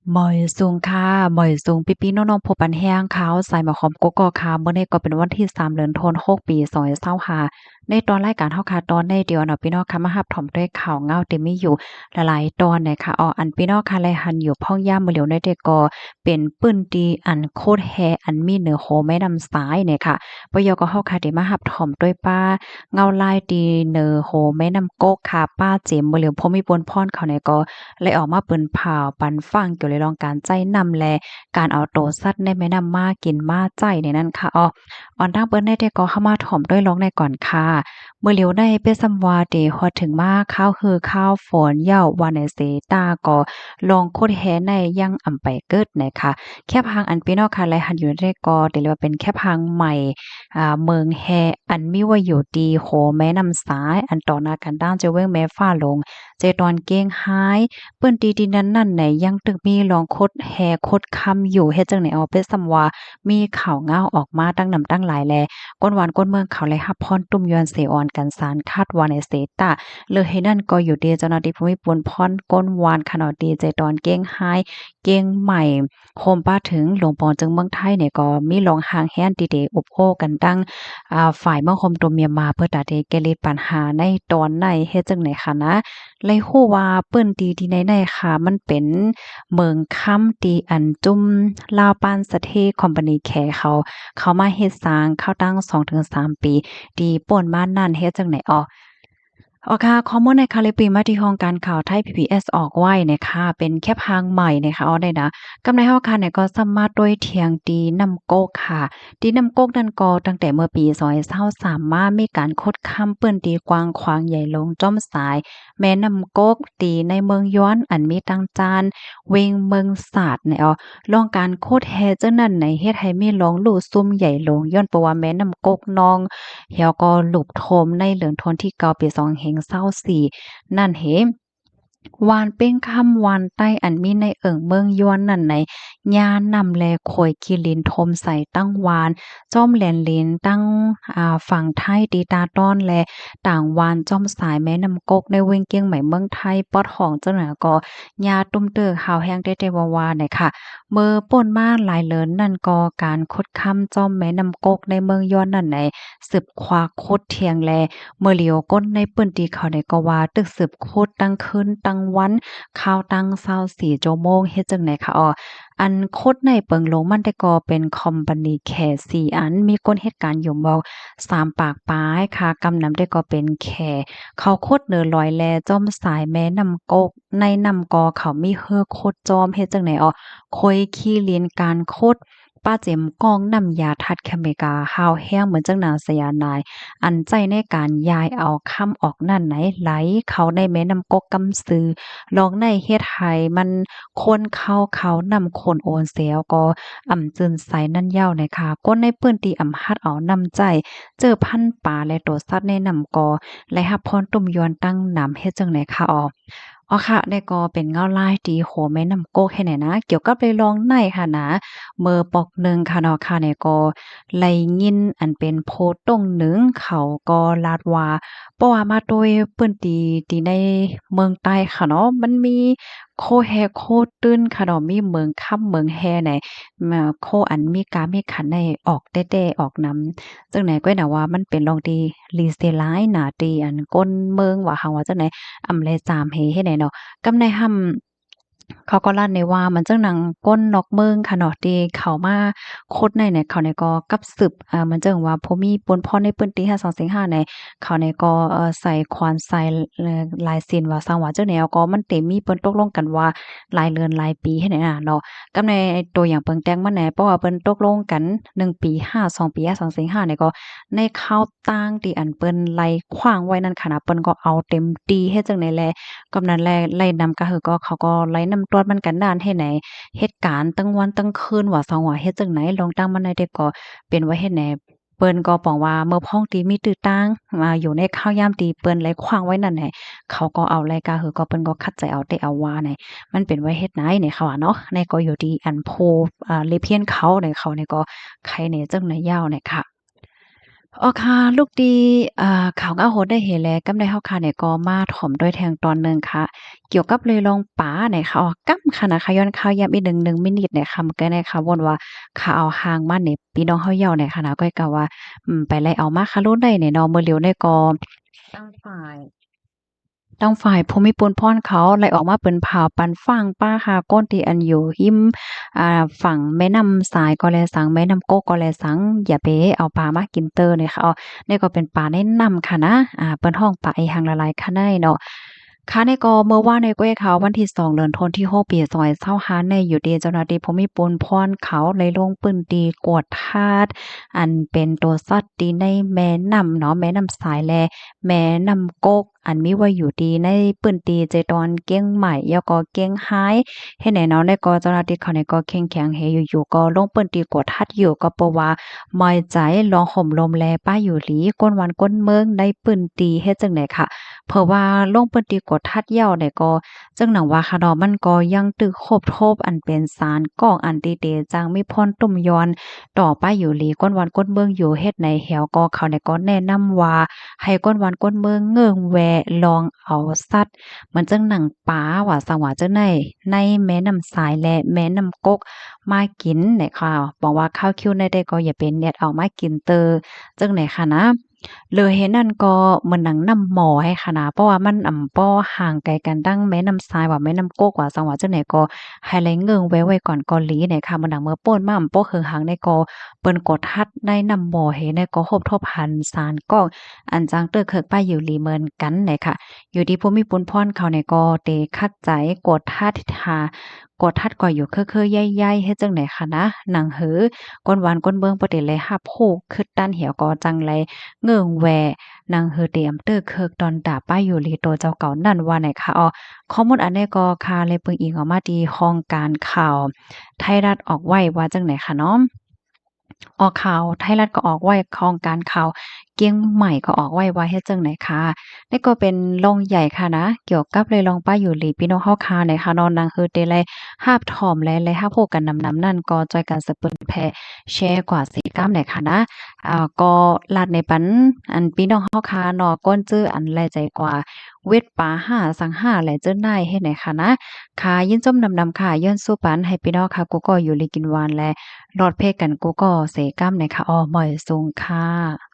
หมอยสูงค่ะหมอยสูงพี่ๆน้องๆผู้ปันแห้งขาวใส่หมอหอมกกอกค่ะมื้อนี้ก็เป็นวันที่3เดือนธันวาคมปี2025ในตอนรายการเฮาค่ะตอนในเดียวเนาะพี่น้องค่ะมารับถมด้วยข่าวเงาที่มีอยู่หลายๆตอนนะคะอันพี่น้องค่ะแลหันอยู่พ่องย่ามมื้อเหลียวในแต่ก็เป็นปื้นดีอันโคตรแฮอันมีเหนือโหแม่น้ำสายเนี่ยค่ะปยก็เฮาค่ะได้มารับถมด้วยป้าเงาลายดีเหนือโหแม่น้ำกกค่ะป้าเจมมื้อเหลียวพมีปนพรเขาเนี่ยก็ เลยออกมาเปิ้นผ่าวปันฟังเกี่ยวเลยลองการใจนำแลการเอาโตสัตว์ในแม่น้ำมากินมาใจในนั้นค่ะออนทางเปิ้นได้แต่ก็เข้ามาถ่อมด้วยร้องในก่อนค่ะเมื่อเหลียวได้เปซำว่าเดฮอดถึงมาข้าวคือข้าวฝนเหย้าวานในเสตาก็ลองโคดแฮในยังอำไปเกิดนะคะแค่พังอันพี่น้องค่ะและหันอยู่ในก็เรียกว่าเป็นแค่พังใหม่เมืองแฮอันมีว่าอยู่ดีโหแม่น้ำสายอันต่อหน้ากันด้านจะเว้งแม่ฟ้าลงเจตอนเก้งหาย เปิ้นดีดินนั้นนั่นไหนยังตึกมีลองคดแฮคดคำอยู่เฮ็ดจังไหนเอาไปซำว่ามีข่าวง้าวออกมาตั้งนำตั้งหลายแลก้นหวานก้นเมืองเขาเลยรับพรตุ้มยวนเสออนกันสารคาดว่าในเสตาเลยให้นั่นก็อยู่ดีเจ้าหน้าที่ภูมิพลพรก้นหวานขนาดดีใจตอนเก้งหายเก้งใหม่โฮมป้าถึงหลวงปอนจึงเมืองไทยเนี่ยก็มีลองหางแฮนดีเดอุบโอ้กันดังฝ่ายเมืองคมตัวเมียนมาเพื่อตัดเกลิดปัญหาในตอนในเฮ็ดจังไหนคะนะ เลยฮู้ว่าเปิ้นตีที่ไหนๆค่ะมันเป็นเมืองค่ำตีอันจุ่มลาวปานสะเทคอมพานีแขเขามาเฮ็ดสร้างเข้าตั้ง2-3ปีตีป่นมานั่นเฮ็ดจั่งใดค่ะข้อมูลในคาลิปีมาที่ห้องการข่าวไทย PBS ออกไว้นะคะเป็นแค่พางใหม่นะคะได้นะกำในห้อค่ะเนี่ยก็สามารถด้วยเทียงตีน้ำโกกค่ะตีน้ำโกกนั่นก็ตั้งแต่เมื่อปี2023มามีการคดค้ำเปิ้นตีกว้างขวางใหญ่ลงจ้อมสายแม่น้ำโกกตีในเมืองย้อนอันมีตั้งจานเวงเมืองศาสตร์เนี่ยลองการโคดแฮจังนั้นในเฮ็ดให้มีลองลู่ซุ่มใหญ่ลงย้อนเพราะว่าแม่น้ำโกกนอง แล้วก็ลูกโทมในเหลืองทนที่เก่าปี2524นั่นเหวานเป้งค่ำวานใต้อันมีในเอิ่งเมืองยวนนั่นในย่านำแลโขยคิรินทมใส่ตั้งวานจ้อมแหลนเลนตั้งฝั่งไทยตีตาต้อนและต่างวานจ้อมสายแม่น้ำกกในเวียงเกียงใหม่เมืองไทยปอดของเจ้าหน้าก็ยาตุ้มเตอข่าวแห้งได้วาๆน่ะค่ะ เมื่อป่นมาหลายเลินนั่นก็การคดค้ำจอมแม่น้ำกกในเมืองย้อนนั่นไหนสืบควาโคดเทียงแลเมื่อเหลียวก้นในปื้นตีเขาในก็ว่าตึกสืบโคดตั้งคืนตั้งวันข่าวตั้ง24ชั่วโมงเฮ็ดจังไหนคะอันโคดในเปิงลงมันแต่ก็เป็นคอมพานีแค่4อันมีคนเหตุการณ์อยู่บ่3ปากปายค่ะกำนำได้ก็เป็นแค่เขาโคดเนอลอยแลจอมสายแม่น้ำกกในน้ำกอเขามีเฮอโคดจอมเฮ็ดจังไหนคอยขี้เลียนการโคดป้าเจ็มกองน้ำยาทัดแคเมกาฮาวแห้งเหมือนจังนางสยานายอันใจในการยายเอาค่ำออกนั่นไหนไหลเขาในแม่น้ำกกกำซือลองในเฮ็ดให้มันคนเขานำคนโอนเสียวก็จืนใสนั่นเย้านะคะก้นในปื้นตีฮัดเอานำใจเจอพันป่าและโตสัตว์ในนำกอและรับพรตุ่มยวนตั้งนำเฮ็ดจังไหนคะค่ะได้ก็เป็นเงาลายตีโหแม่น้ำโกกให้แหน่นะเกี่ยวกับเลยลองในค่ะนะเมื่อปอกหนึ่งค่ะเนาะค่ะเนี่ยก็ไล่ยินอันเป็นโพสต์ตรงหนึ่งเขาก็ลาดว่าเพราะว่ามาโดยเปิ้นตีในเมืองใต้ค่ะเนาะมันมีโคแฮโคตื้นค่ะเนาะมีเมืองค่ำเมืองแฮไหนโคอันมีกามีขันในออกแต้ๆออกนำจังไหนก็น่ะว่ามันเป็นลองตีลีเซหลายหน้าตีอันก้นเมืองว่าหังว่าจังไหน เลยจามเฮ็ดให้เนาะกำในห่ำเขาก็ลั่นในว่ามันจั่งหนังก้นนอกเมืองค่ะเนาะที่เขามาคดในเนี่ยเขาเนี่ยก็กับสืบมันจั่งว่าพอมีปนพ้อในปื้นตี5245ในเขาเนี่ยก็ใส่ควานใส่ลายเซ็นว่าสังว่าจั่งแนวก็มันเต็มมีเปิ้นตกลงกันว่าหลายเดือนหลายปีเฮ็ดให้น่ะเนาะกำในตัวอย่างเปิงแต้งมาแหน่เพราะว่าเปิ้นตกลงกัน1 ปี5 2ปี5245เนี่ยก็ในข้าวต่างที่อันเปิ้นไล่ขว้างไว้นั่นค่ะนะเปิ้นก็เอาเต็มที่เฮ็ดจั่งใดแล กำนั้นแลไล่นำก็คือก็เขาก็ไล่นำตรวจมันกันดานเฮ็ดไหนเหตุการณ์ตั้งวันตั้งคืนว่า2ว่าเฮ็ดจั่งไหนลองตั้งมันได้ก็เป็นว่าเฮ็ดไหนเปิ้นก็ป้องว่าเมื่อพ้องตีมีตื้อตั้งมาอยู่ในข้าวยามตีเปิ้นไลขว้างไว้นั่นแหละเขาก็เอาไลก็คือก็เปิ้นก็คัดใจเอาแต่เอาว่าเนี่ยมันเป็นว่าเฮ็ดไหนเนี่ยเขาว่าเนาะในก็อยู่ที่อันโพเลเพียนเขาเนี่ยเขาเนี่ยก็ใครเนี่ยจั่งไหนยาวเนี่ยค่ะ อ๋อค่ะลูกดีข่าวง้าโหดได้เห็นแลกำได้เฮาค่ะเนี่ยก็มาถ่อมด้วยแทงตอนหนึ่งค่ะเกี่ยวกับเลยลองป๋าเนี่ยค่ะกำค่ะนะคะย้อนข่าวยามอีกหนึ่งมินิเนี่ยค่ะมันก็ได้ค่ะวนว่าข่าวเอาห่างมาเนี่ยพี่น้องเฮาเย้าเนี่ยค่ะนะก้อยก็ว่าไปไล่เอามาค่ะโลดได้เนี่ยเนาะมื้อเหลียวเนี่ยก็ตั้งฝ่าย ทางฝ่ายภูมิพลพรเขาไล่ออกมาเป็นผ่าวปันฟังป้าค่ะก้นที่อันอยู่หิมฝั่งแม่น้ำสายก็แลสังแม่น้ำโกกก็แลสังอย่าไปเอาปลามากินเตอเนี่ยค่ะนี่ก็เป็นปลาแนะนำค่ะนะเปิ้นห้องปลาไอ้หังละลายค่ะได้เนาะค่ะในก็เมื่อวานในก้อยเขาวันที่2เดือนธันวาคมที่6ปี2025ในอยู่ดีเจ้าหน้าที่ภูมิพลพรเขาเลยลงพื้นที่กวดทาสอันเป็นตัวสัตว์ที่ในแม่น้ำเนาะแม่น้ำสายแล แม้นำกกอันมีไว้อยู่ดีในปื้นตีใจตอนเก้งใหม่แล้วก็เก้งหายเฮ็ดให้เนาะในก็เจ้าหน้าที่เขาในก็เข้มแข็งเฮอยู่ๆก็ลงปื้นตีกดทัดอยู่ก็เพราะว่ามอยใจลองห่มลมแลป้าอยู่หลีก้นวันก้นเมืองในปื้นตีเฮ็ดจังได๋ค่ะเพราะว่าลงปื้นตีกดทัดเหย้าเนี่ยก็จังหนังว่าค่ะเนาะมันก็ยังตึกครบทบอันเป็นสารก่ออันติเตจังมีพรตุ่มยอนต่อป้าอยู่หลีก้นวันก้นเมืองอยู่เฮ็ดในแหวก็เขาเนี่ยก็แนะนำว่า ให้ก้นวันก้นเมืองเงิงแวะลองเอาสัตว์มันจังหนังปลาว่าสังว่าจังได๋ในแม่น้ำสายและแม่น้ำกกมากินเนี่ยค่ะบอกว่าข้าวคิวในได้ก็อย่าเป็นเน็ดเอามากินเตอจังไหนค่ะนะเลยเห็นนั่นก็เหมือนหนังนำหมอให้ค่ะนะเพราะว่ามันป้อห่างไกลกันดั้งแม่น้ำทรายว่าแม่น้ำโกกว่าจังหวัดจังไหนก็ให้แลเงิงแวะไว้ก่อนกอหลีเนี่ยค่ะมันหนังเมื่อโป้นมาโป้เฮืองหางในก็เปิ้นกดทัดในนำหมอให้ในก็ครบทบหันสารก็อันจางเตอเคิกป้ายอยู่ลีเมินกันเนี่ยค่ะอยู่ที่ภูมิพลพรเขาเนี่ยก็เตคัดใจกดทัดหากดทัดก็อยู่เคอๆใหญ่ๆเฮ็ดจังไหนคะนะหนังหือก้นหวานก้นเบิ่งบ่ได้เลยฮับฮู้คึดด้านเหี่ยวก็จังไลเงิงแวนางฮือเตรียมเตอเคิกตอนดาป้ายอยู่ลีโตเจ้าเก่านั่นว่าไหนคะข้อมูลอันนี้ก็ค่ะเลยเปิงอิงออกมาที่ห้องการข่าวไทยรัฐออกไว้ว่าจังไหนคะเนาะ ออกข่าวไทยรัฐก็ออกไว้ของการข่าวเกียงใหม่ก็ออกไว้ว่าเฮ็ดจั่งไหนค่ะนี่ก็เป็นโรงใหญ่ค่ะนะเกี่ยวกับเลยลองป้าอยู่หลีพี่น้องเฮาค่ะในค่ะเนาะนางคือได้ไลหาบถ่อมและหาบโฮกันนำนั่นก็จอยกันสะเปิ้นแพร่แชร์กว่าสิกรรมไหนค่ะนะก็ลาดในปันอันพี่น้องเฮาค่ะเนาะก้นจื้ออันแลใจกว่าเวทป่าห้าสังห้าแหละเจ้านายเฮ็ดไหนค่ะนะค่ะยินจมนำค่ะย้อนสู้ปันให้พี่น้องค่ะกูก็อยู่ลีกินหวานและ รอดเพศกันกูก็เสกล้ำในค่ะอ้อหมอยสูงค่ะ